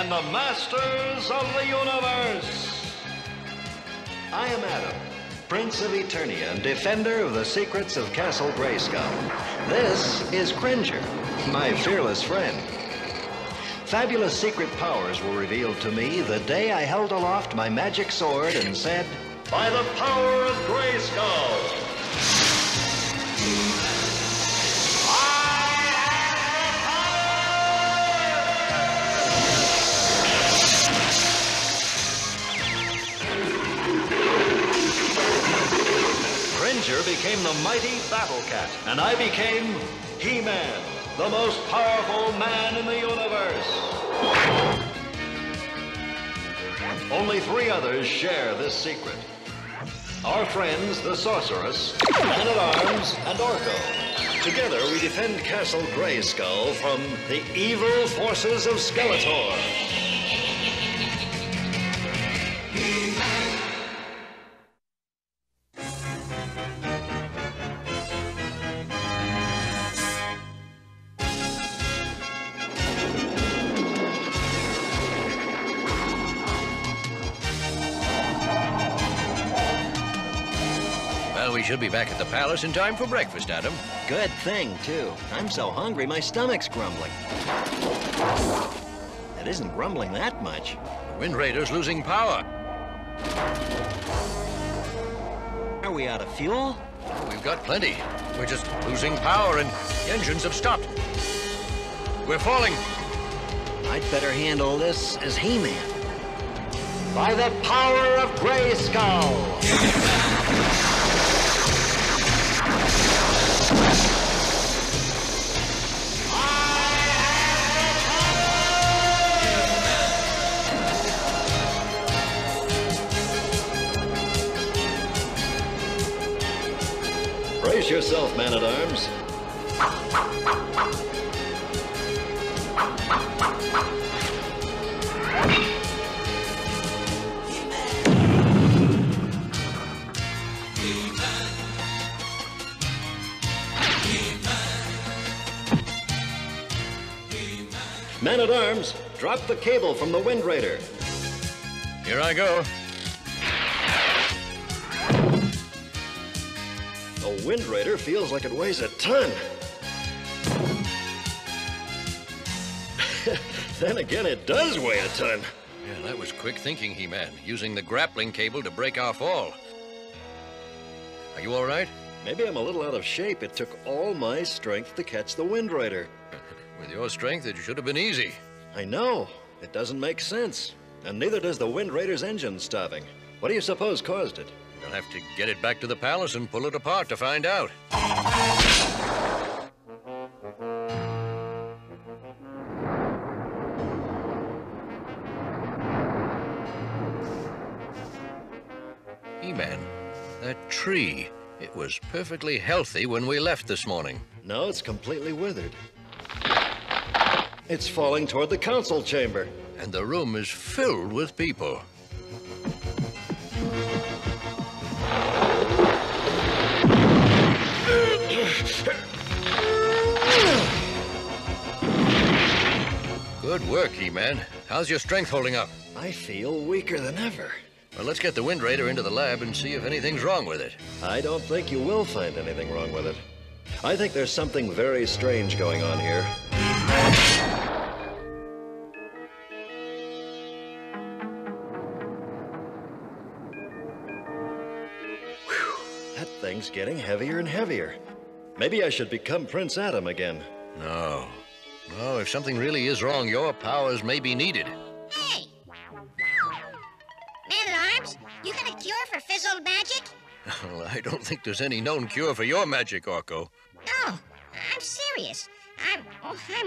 and the masters of the universe. I am Adam, Prince of Eternia and defender of the secrets of Castle Grayskull. This is Cringer, my fearless friend. Fabulous secret powers were revealed to me the day I held aloft my magic sword and said, "By the power of Grayskull!" Cringer became the mighty Battle Cat, and I became He-Man, the most powerful man in the universe. Only 3 others share this secret. Our friends, the Sorceress, Man-at-Arms, and Orko. Together, we defend Castle Grayskull from the evil forces of Skeletor. We should be back at the palace in time for breakfast, Adam. Good thing, too. I'm so hungry, my stomach's grumbling. It isn't grumbling that much. The Wind Raider's losing power. Are we out of fuel? Oh, we've got plenty. We're just losing power and the engines have stopped. We're falling. I'd better handle this as He-Man. By the power of Grayskull! Brace yourself, Man-at-Arms. Man-at-Arms, drop the cable from the Wind Raider. Here I go. The Wind Raider feels like it weighs a ton. Then again, it does weigh a ton. Yeah, that was quick thinking, He-Man, using the grappling cable to break our fall. Are you all right? Maybe I'm a little out of shape. It took all my strength to catch the Wind Raider. With your strength, it should have been easy. I know. It doesn't make sense. And neither does the Wind Raider's engine stopping. What do you suppose caused it? We'll have to get it back to the palace and pull it apart to find out. He-Man, that tree, it was perfectly healthy when we left this morning. No, it's completely withered. It's falling toward the council chamber. And the room is filled with people. Good work, He-Man. How's your strength holding up? I feel weaker than ever. Well, let's get the Wind Raider into the lab and see if anything's wrong with it. I don't think you will find anything wrong with it. I think there's something very strange going on here. Whew, that thing's getting heavier and heavier. Maybe I should become Prince Adam again. No. No, if something really is wrong, your powers may be needed. Hey! Man-at-Arms, you got a cure for fizzled magic? Well, I don't think there's any known cure for your magic, Orko. No, I'm serious. I'm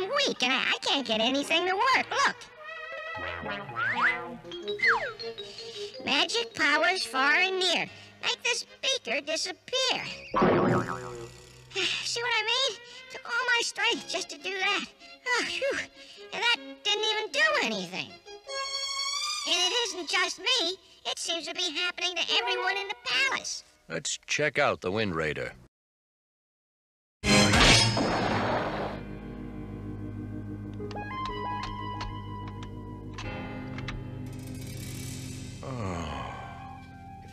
weak and I can't get anything to work. Look. Magic powers far and near. Make this beaker disappear. See what I mean? Took all my strength just to do that. Oh, phew. And that didn't even do anything. And it isn't just me. It seems to be happening to everyone in the palace. Let's check out the Wind Raider.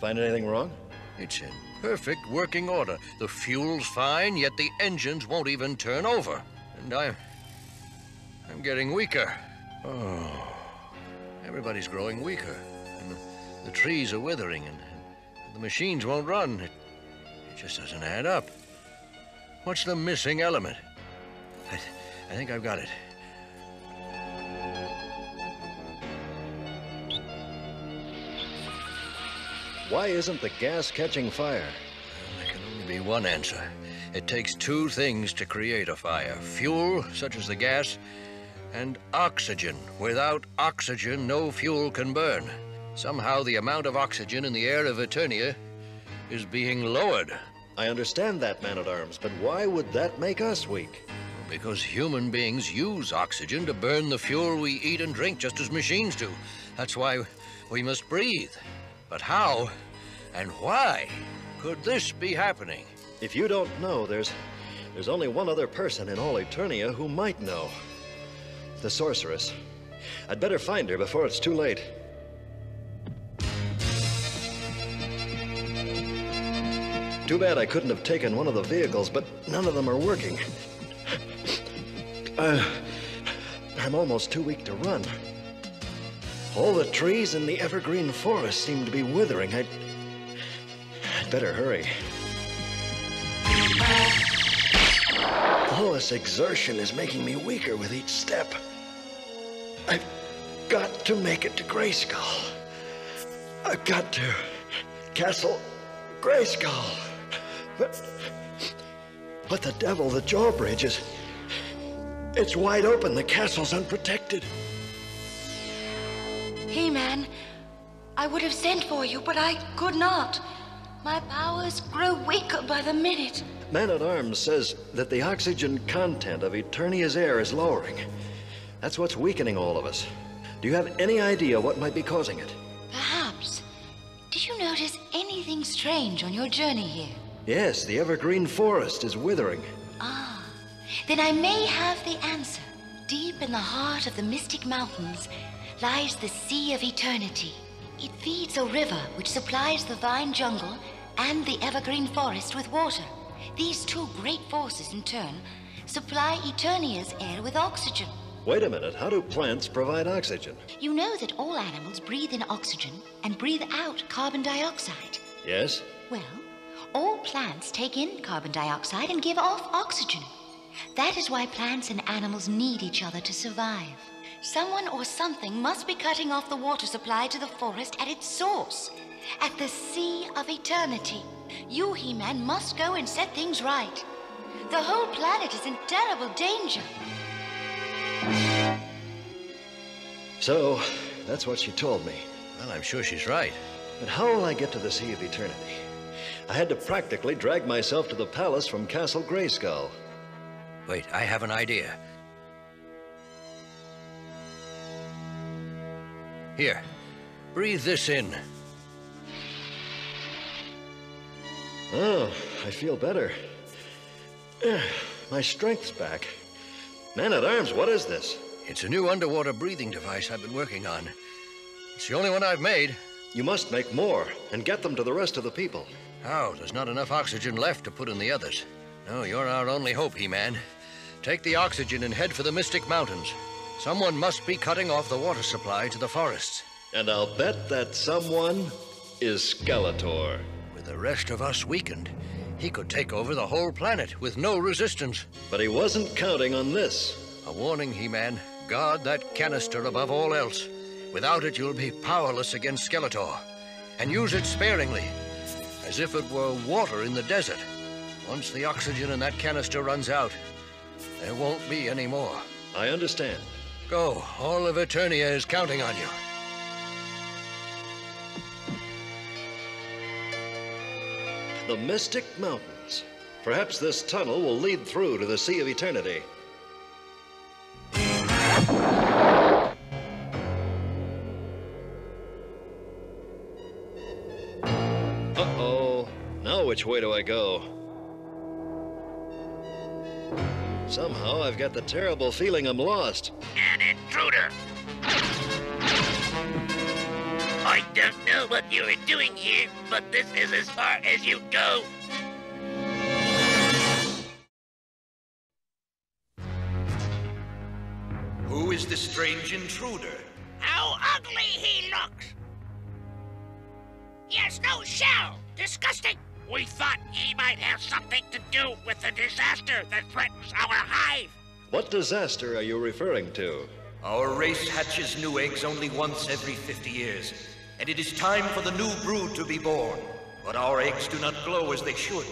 Find anything wrong? It's in perfect working order. The fuel's fine, yet the engines won't even turn over. And I'm getting weaker. Oh, everybody's growing weaker. And the trees are withering, and the machines won't run. It just doesn't add up. What's the missing element? I think I've got it. Why isn't the gas catching fire? Well, there can only be one answer. It takes two things to create a fire. Fuel, such as the gas, and oxygen. Without oxygen, no fuel can burn. Somehow the amount of oxygen in the air of Eternia is being lowered. I understand that, Man-at-Arms, but why would that make us weak? Because human beings use oxygen to burn the fuel we eat and drink, just as machines do. That's why we must breathe. But how and why could this be happening? If you don't know, there's only one other person in all Eternia who might know. The sorceress. I'd better find her before it's too late. Too bad I couldn't have taken one of the vehicles, but none of them are working. I'm almost too weak to run. All the trees in the evergreen forest seem to be withering. I'd better hurry. All this exertion is making me weaker with each step. I've got to make it to Grayskull. I've got to. Castle Grayskull. But the devil, the drawbridge is... It's wide open. The castle's unprotected. He-Man, I would have sent for you, but I could not. My powers grow weaker by the minute. Man-at-Arms says that the oxygen content of Eternia's air is lowering. That's what's weakening all of us. Do you have any idea what might be causing it? Perhaps. Did you notice anything strange on your journey here? Yes, the evergreen forest is withering. Ah, then I may have the answer. Deep in the heart of the Mystic Mountains lies the Sea of Eternity. It feeds a river which supplies the vine jungle and the evergreen forest with water. These two great forces, in turn, supply Eternia's air with oxygen. Wait a minute, how do plants provide oxygen? You know that all animals breathe in oxygen and breathe out carbon dioxide. Yes? Well, all plants take in carbon dioxide and give off oxygen. That is why plants and animals need each other to survive. Someone or something must be cutting off the water supply to the forest at its source, at the Sea of Eternity. You, He-Man, must go and set things right. The whole planet is in terrible danger. So, that's what she told me. Well, I'm sure she's right. But how will I get to the Sea of Eternity? I had to practically drag myself to the palace from Castle Grayskull. Wait, I have an idea. Here, breathe this in. Oh, I feel better. My strength's back. Man-at-Arms, what is this? It's a new underwater breathing device I've been working on. It's the only one I've made. You must make more and get them to the rest of the people. How? There's not enough oxygen left to put in the others. No, you're our only hope, He-Man. Take the oxygen and head for the Mystic Mountains. Someone must be cutting off the water supply to the forests. And I'll bet that someone is Skeletor. With the rest of us weakened, he could take over the whole planet with no resistance. But he wasn't counting on this. A warning, He-Man. Guard that canister above all else. Without it, you'll be powerless against Skeletor. And use it sparingly, as if it were water in the desert. Once the oxygen in that canister runs out, there won't be any more. I understand. Go. All of Eternia is counting on you. The Mystic Mountains. Perhaps this tunnel will lead through to the Sea of Eternity. Uh-oh. Now which way do I go? Somehow I've got the terrible feeling I'm lost. An intruder! I don't know what you are doing here, but this is as far as you go. Who is this strange intruder? How ugly he looks! He has no shell! Disgusting! We thought he might have something to do with the disaster that threatens our hive. What disaster are you referring to? Our race hatches new eggs only once every 50 years, and it is time for the new brood to be born. But our eggs do not glow as they should.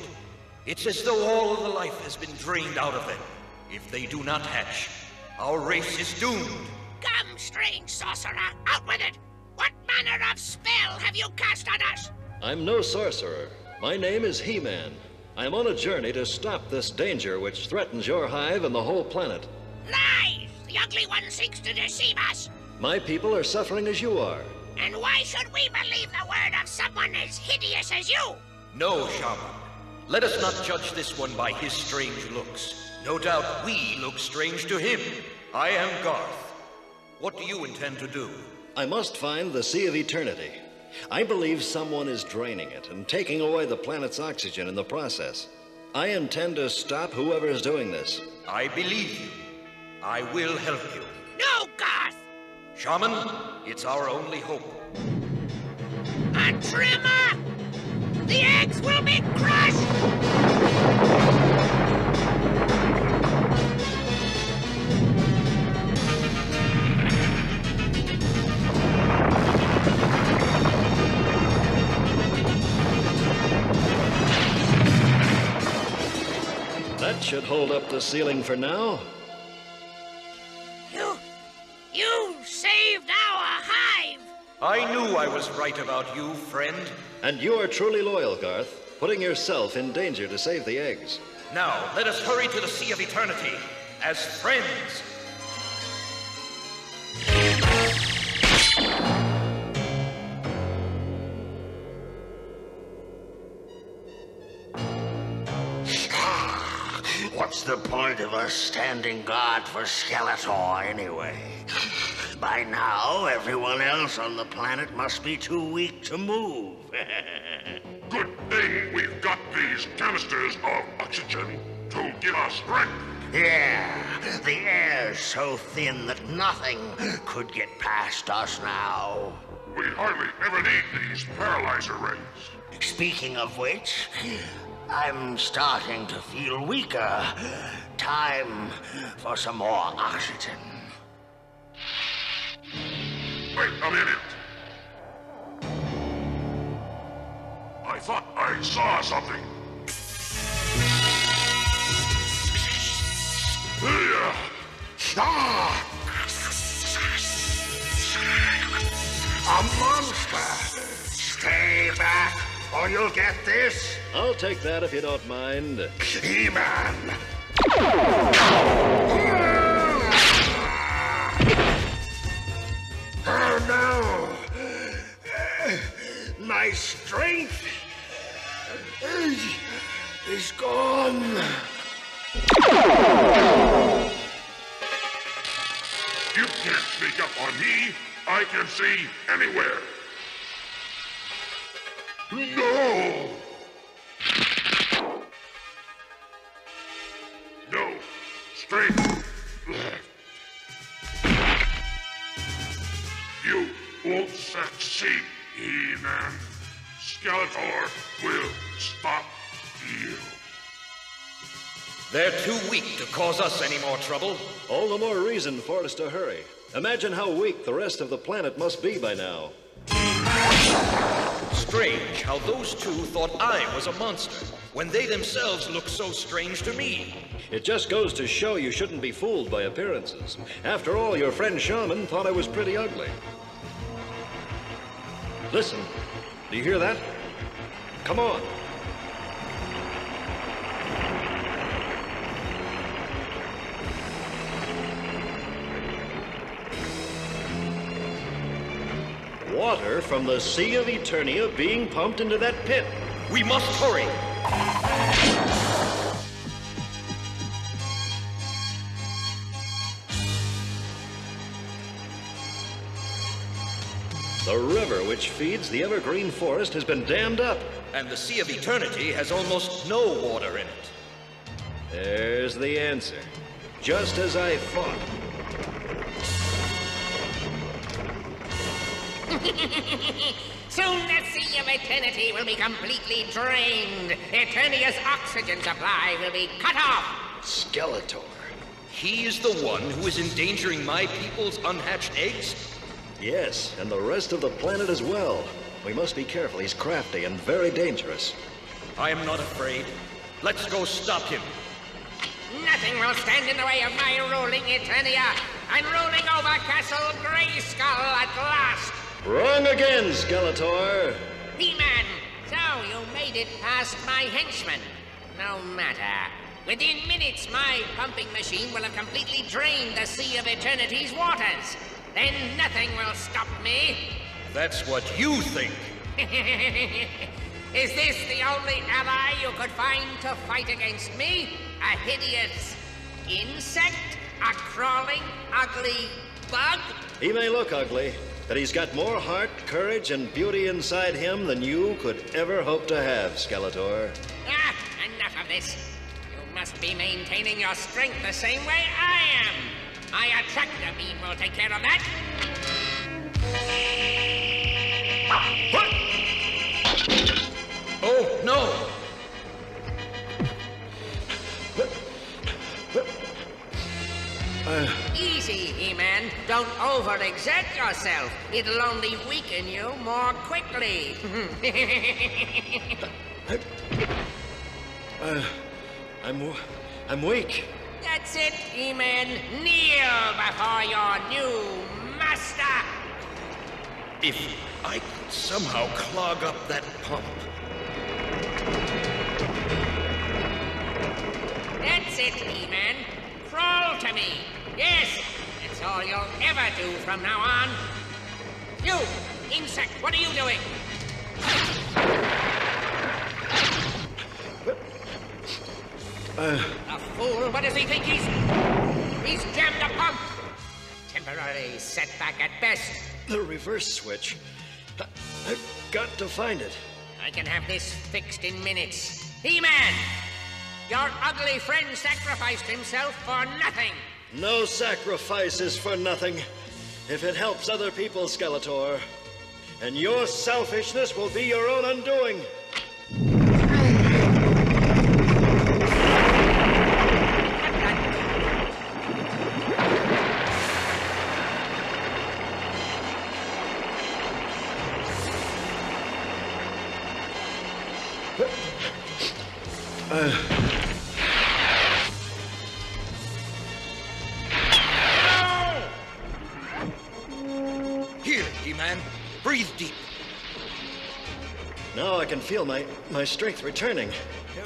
It's as though all of the life has been drained out of them. If they do not hatch, our race is doomed. Come, strange sorcerer, out with it! What manner of spell have you cast on us? I'm no sorcerer. My name is He-Man. I'm on a journey to stop this danger which threatens your hive and the whole planet. Lies! The ugly one seeks to deceive us. My people are suffering as you are. And why should we believe the word of someone as hideous as you? No, Shaman. Let us not judge this one by his strange looks. No doubt we look strange to him. I am Garth. What do you intend to do? I must find the Sea of Eternity. I believe someone is draining it and taking away the planet's oxygen in the process. I intend to stop whoever is doing this. I believe you. I will help you. No, Garth! Shaman, it's our only hope. A tremor! The eggs will be crushed! That should hold up the ceiling for now. You saved our hive! I knew I was right about you, friend. And you are truly loyal, Garth, putting yourself in danger to save the eggs. Now, let us hurry to the Sea of Eternity as friends. What's the point of us standing guard for Skeletor, anyway? By now, everyone else on the planet must be too weak to move. Good thing we've got these canisters of oxygen to give us strength. Yeah, the air's so thin that nothing could get past us now. We hardly ever need these paralyzer rays. Speaking of which, I'm starting to feel weaker. Time for some more oxygen. Wait a minute. I thought I saw something. A monster! Stay back, or you'll get this. I'll take that if you don't mind. He-Man! Oh no! My strength is gone. You can't sneak up on me. I can see anywhere. No! No. Straight left. You won't succeed, He-Man. Skeletor will stop you. They're too weak to cause us any more trouble. All the more reason for us to hurry. Imagine how weak the rest of the planet must be by now. Strange how those two thought I was a monster, when they themselves look so strange to me. It just goes to show you shouldn't be fooled by appearances. After all, your friend Shaman thought I was pretty ugly. Listen, do you hear that? Come on. Water from the Sea of Eternia being pumped into that pit. We must hurry. The river which feeds the evergreen forest has been dammed up. And the Sea of Eternity has almost no water in it. There's the answer. Just as I thought. Soon the Sea of Eternity will be completely drained. Eternia's oxygen supply will be cut off. Skeletor. He is the one who is endangering my people's unhatched eggs? Yes, and the rest of the planet as well. We must be careful. He's crafty and very dangerous. I am not afraid. Let's go stop him. Nothing will stand in the way of my ruling Eternia. I'm ruling over Castle Grayskull at last. Wrong again, Skeletor. He-Man, so you made it past my henchman. No matter. Within minutes, my pumping machine will have completely drained the Sea of Eternity's waters. Then nothing will stop me. That's what you think. Is this the only ally you could find to fight against me? A hideous insect? A crawling, ugly bug? He may look ugly, but he's got more heart, courage, and beauty inside him than you could ever hope to have, Skeletor. Ah, enough of this. You must be maintaining your strength the same way I am. My attractor beam will take care of that. Oh, no! Easy, He-Man. Don't overexert yourself. It'll only weaken you more quickly. I'm weak. That's it, He-Man. Kneel before your new master. If I could somehow clog up that pump. That's it, He-Man. Crawl to me. Yes, that's all you'll ever do from now on. You, insect, what are you doing? A fool, what does he think he's jammed a pump. Temporary setback at best. The reverse switch. I've got to find it. I can have this fixed in minutes. He-Man! Your ugly friend sacrificed himself for nothing. No sacrifice is for nothing. If it helps other people, Skeletor. And your selfishness will be your own undoing. Here, He-Man. Breathe deep. Now I can feel my strength returning. You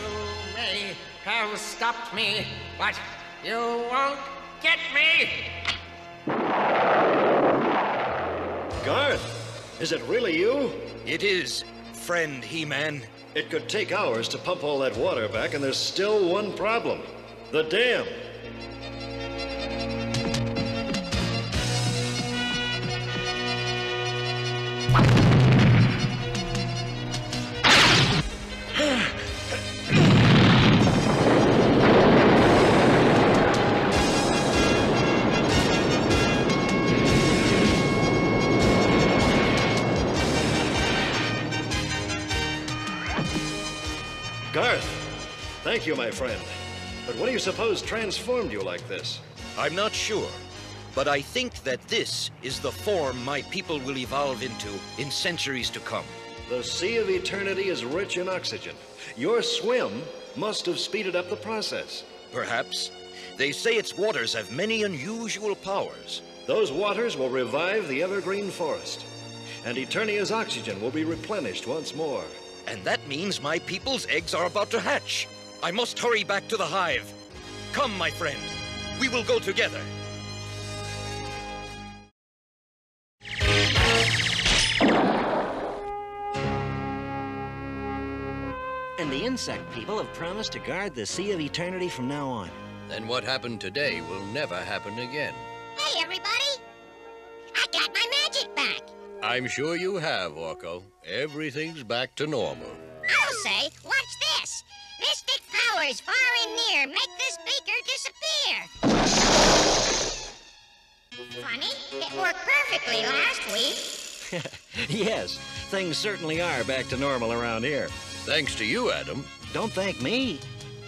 may have stopped me, but you won't get me. Garth, is it really you? It is, friend He-Man. It could take hours to pump all that water back, and there's still one problem. The dam. Garth, thank you, my friend. But what do you suppose transformed you like this? I'm not sure, but I think that this is the form my people will evolve into in centuries to come. The Sea of Eternity is rich in oxygen. Your swim must have speeded up the process. Perhaps. They say its waters have many unusual powers. Those waters will revive the evergreen forest, and Eternia's oxygen will be replenished once more. And that means my people's eggs are about to hatch. I must hurry back to the hive. Come, my friend. We will go together. And the insect people have promised to guard the Sea of Eternity from now on. Then what happened today will never happen again. Hey, everybody! I got my magic back. I'm sure you have, Orko. Everything's back to normal. I'll say, watch this. Mystic powers far and near make this beaker disappear. Funny, it worked perfectly last week. Yes, things certainly are back to normal around here. Thanks to you, Adam. Don't thank me.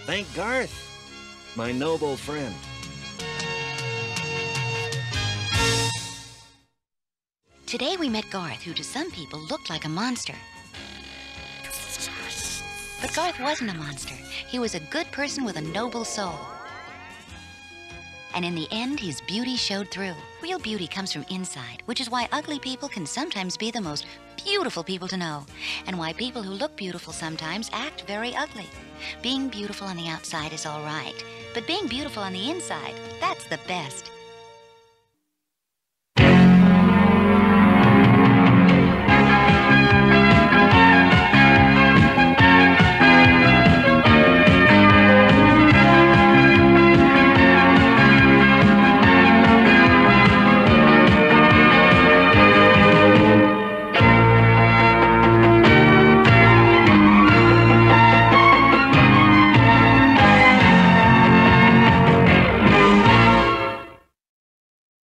Thank Garth, my noble friend. Today we met Garth, who to some people looked like a monster. But Garth wasn't a monster. He was a good person with a noble soul. And in the end, his beauty showed through. Real beauty comes from inside, which is why ugly people can sometimes be the most beautiful people to know, and why people who look beautiful sometimes act very ugly. Being beautiful on the outside is all right, but being beautiful on the inside, that's the best.